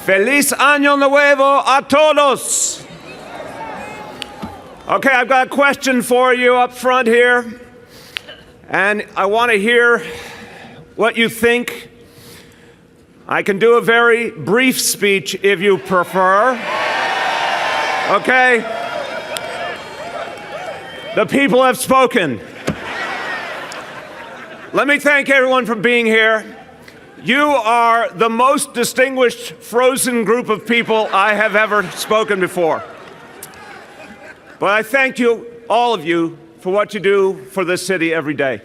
Feliz Año Nuevo a todos. Okay, I've got a question for you up front here, and I want to hear what you think. I can do a very brief speech if you prefer. Okay? The people have spoken. Let me thank everyone for being here. You are the most distinguished frozen group of people I have ever spoken before. But I thank you, all of you, for what you do for this city every day.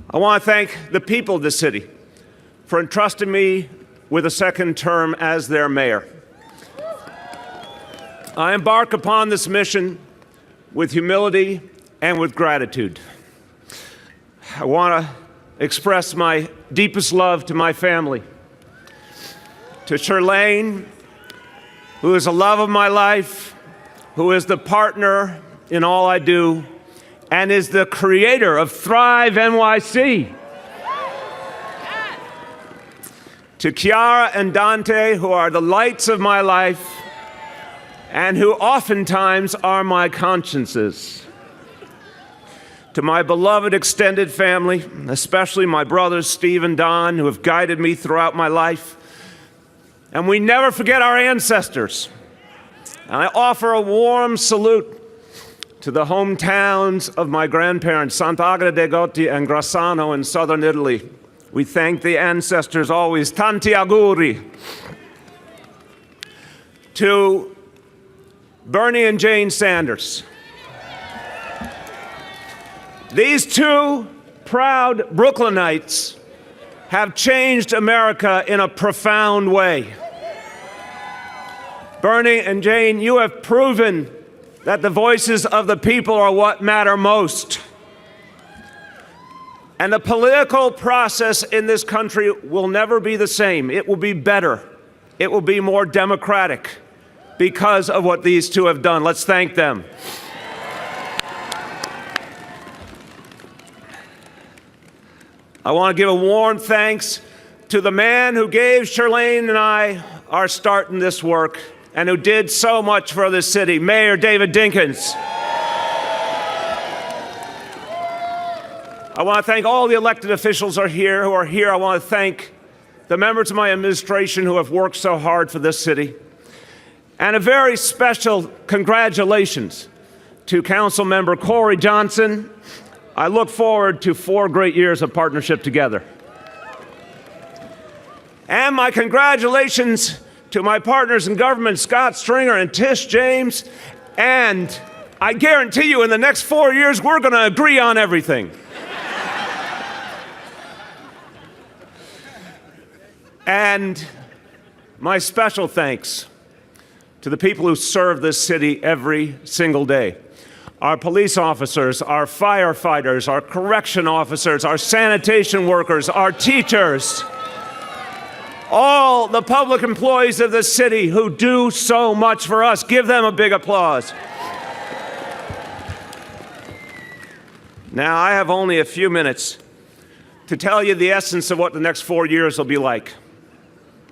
I want to thank the people of this city for entrusting me with a second term as their mayor. I embark upon this mission with humility and with gratitude. I want to express my deepest love to my family, to Shirlane, who is the love of my life, who is the partner in all I do, and is the creator of Thrive NYC. To Chiara and Dante, who are the lights of my life, and who oftentimes are my consciences. To my beloved extended family, especially my brothers Steve and Don, who have guided me throughout my life. And we never forget our ancestors. And I offer a warm salute to the hometowns of my grandparents, Sant'Agata dei Goti and Grassano in southern Italy. We thank the ancestors always. Tanti auguri. To Bernie and Jane Sanders. These two proud Brooklynites have changed America in a profound way. Bernie and Jane, you have proven that the voices of the people are what matter most. And the political process in this country will never be the same. It will be better. It will be more democratic because of what these two have done. Let's thank them. I want to give a warm thanks to the man who gave Shirlane and I our start in this work and who did so much for this city, Mayor David Dinkins. I want to thank all the elected officials who are here. I want to thank the members of my administration who have worked so hard for this city. And a very special congratulations to Council Member Corey Johnson. I look forward to 4 great years of partnership together. And my congratulations to my partners in government, Scott Stringer and Tish James. And I guarantee you in the next 4 years, we're going to agree on everything. And my special thanks to the people who serve this city every single day. Our police officers, our firefighters, our correction officers, our sanitation workers, our teachers, all the public employees of this city who do so much for us. Give them a big applause. Now, I have only a few minutes to tell you the essence of what the next 4 years will be like.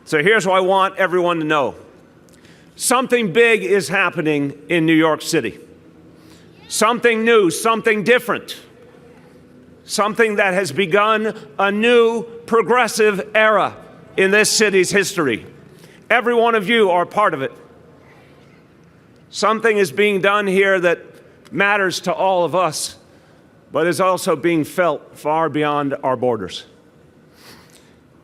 So here's what I want everyone to know. Something big is happening in New York City. Something new, something different, something that has begun a new progressive era in this city's history. Every one of you are part of it. Something is being done here that matters to all of us, but is also being felt far beyond our borders.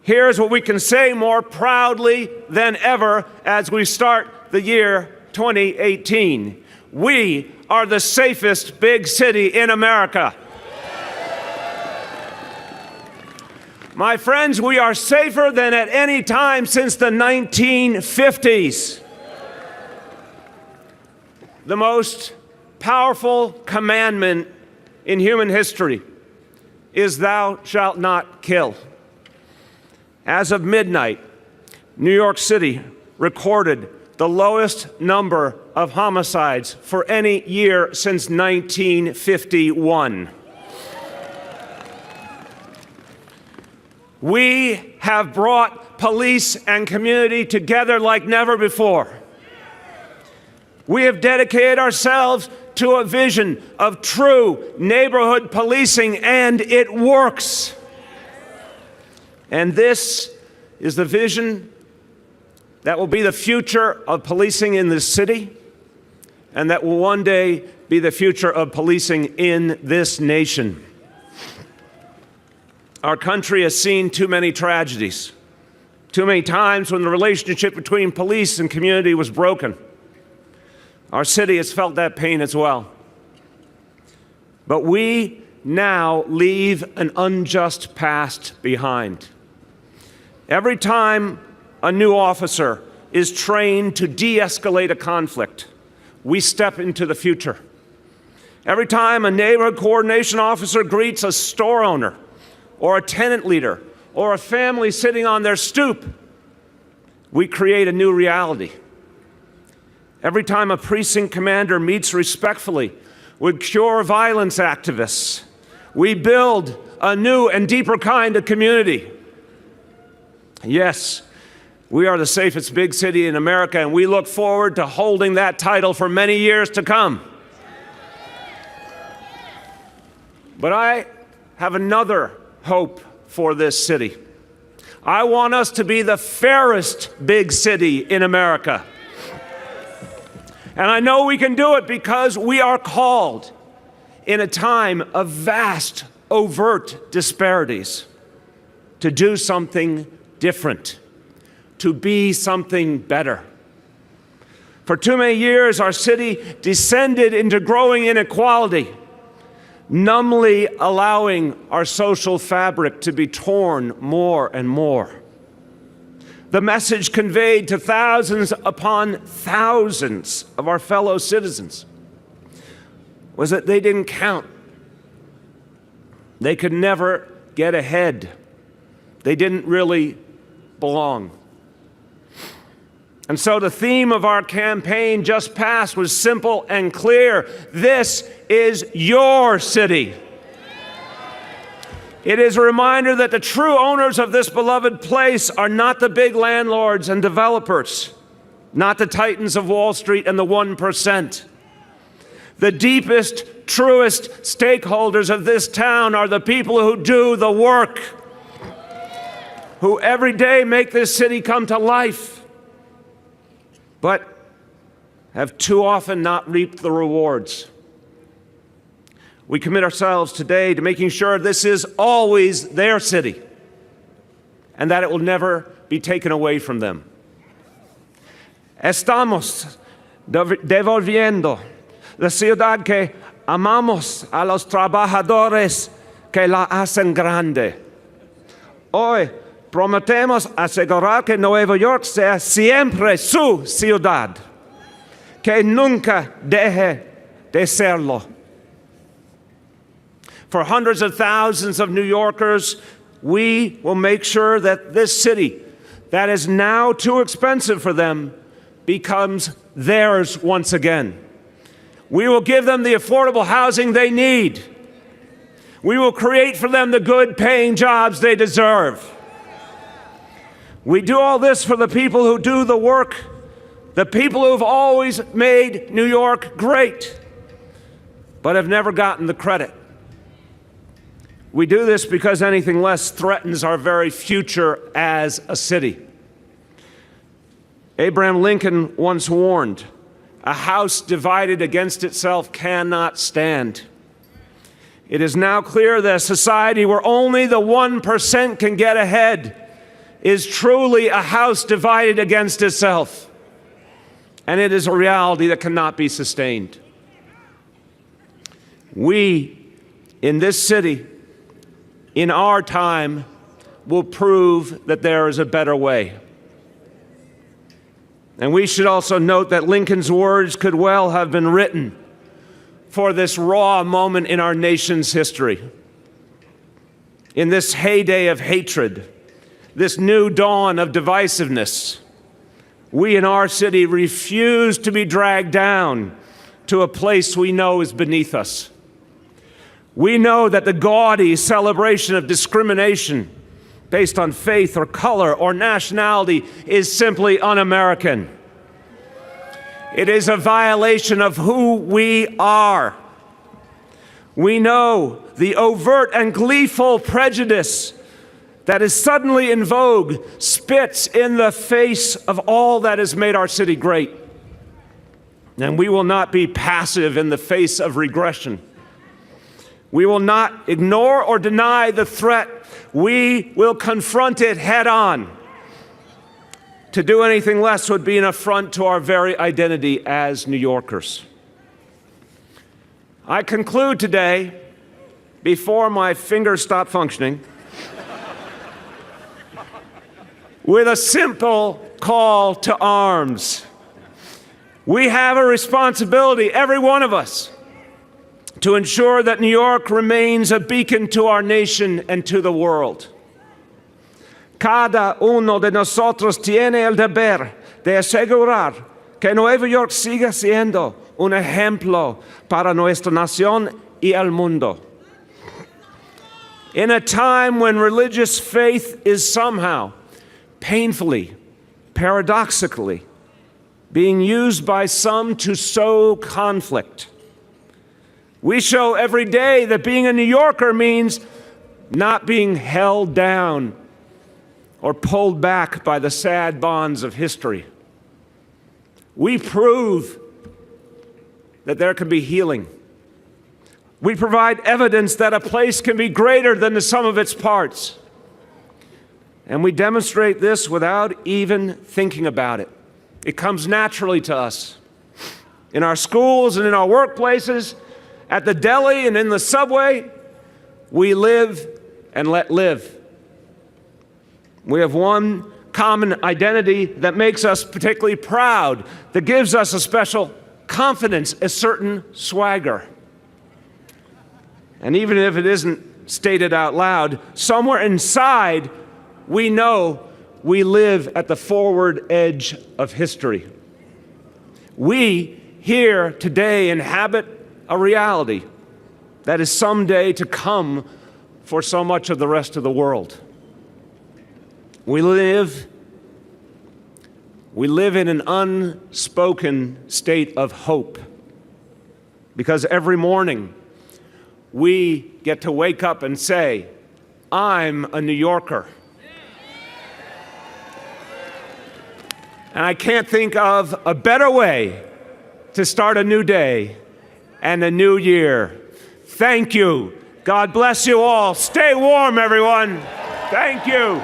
Here's what we can say more proudly than ever as we start the year 2018. We are the safest big city in America. My friends, we are safer than at any time since the 1950s. The most powerful commandment in human history is thou shalt not kill. As of midnight, New York City recorded the lowest number of homicides for any year since 1951. We have brought police and community together like never before. We have dedicated ourselves to a vision of true neighborhood policing, and it works. And this is the vision that will be the future of policing in this city, and that will one day be the future of policing in this nation. Our country has seen too many tragedies, too many times when the relationship between police and community was broken. Our city has felt that pain as well. But we now leave an unjust past behind. Every time a new officer is trained to de-escalate a conflict, we step into the future. Every time a neighborhood coordination officer greets a store owner or a tenant leader or a family sitting on their stoop, we create a new reality. Every time a precinct commander meets respectfully with cure violence activists, we build a new and deeper kind of community. Yes, we are the safest big city in America, and we look forward to holding that title for many years to come. But I have another hope for this city. I want us to be the fairest big city in America. And I know we can do it because we are called in a time of vast, overt disparities to do something different, to be something better. For too many years, our city descended into growing inequality, numbly allowing our social fabric to be torn more and more. The message conveyed to thousands upon thousands of our fellow citizens was that they didn't count. They could never get ahead. They didn't really belong. And so the theme of our campaign just passed was simple and clear. This is your city. It is a reminder that the true owners of this beloved place are not the big landlords and developers, not the titans of Wall Street and the 1%. The deepest, truest stakeholders of this town are the people who do the work, who every day make this city come to life, but have too often not reaped the rewards. We commit ourselves today to making sure this is always their city and that it will never be taken away from them. Estamos devolviendo la ciudad que amamos a los trabajadores que la hacen grande. Hoy prometemos asegurar que Nueva York sea siempre su ciudad, que nunca deje de serlo. For hundreds of thousands of New Yorkers, we will make sure that this city that is now too expensive for them becomes theirs once again. We will give them the affordable housing they need. We will create for them the good-paying jobs they deserve. We do all this for the people who do the work, the people who have always made New York great, but have never gotten the credit. We do this because anything less threatens our very future as a city. Abraham Lincoln once warned, "A house divided against itself cannot stand." It is now clear that a society where only the 1% can get ahead is truly a house divided against itself. And it is a reality that cannot be sustained. We, in this city, in our time, will prove that there is a better way. And we should also note that Lincoln's words could well have been written for this raw moment in our nation's history. In this heyday of hatred, this new dawn of divisiveness, we in our city refuse to be dragged down to a place we know is beneath us. We know that the gaudy celebration of discrimination, based on faith or color or nationality is simply un-American. It is a violation of who we are. We know the overt and gleeful prejudice that is suddenly in vogue spits in the face of all that has made our city great. And we will not be passive in the face of regression. We will not ignore or deny the threat. We will confront it head on. To do anything less would be an affront to our very identity as New Yorkers. I conclude today, before my fingers stop functioning, with a simple call to arms. We have a responsibility, every one of us, to ensure that New York remains a beacon to our nation and to the world. Cada uno de nosotros tiene el deber de asegurar que Nueva York siga siendo un ejemplo para nuestra nación y el mundo. In a time when religious faith is somehow, painfully, paradoxically, being used by some to sow conflict, we show every day that being a New Yorker means not being held down or pulled back by the sad bonds of history. We prove that there can be healing. We provide evidence that a place can be greater than the sum of its parts. And we demonstrate this without even thinking about it. It comes naturally to us. In our schools and in our workplaces, at the deli and in the subway, we live and let live. We have one common identity that makes us particularly proud, that gives us a special confidence, a certain swagger. And even if it isn't stated out loud, somewhere inside, we know we live at the forward edge of history. We here today inhabit a reality that is someday to come for so much of the rest of the world. We live in an unspoken state of hope because every morning we get to wake up and say, I'm a New Yorker. And I can't think of a better way to start a new day and a new year. Thank you. God bless you all. Stay warm, everyone. Thank you.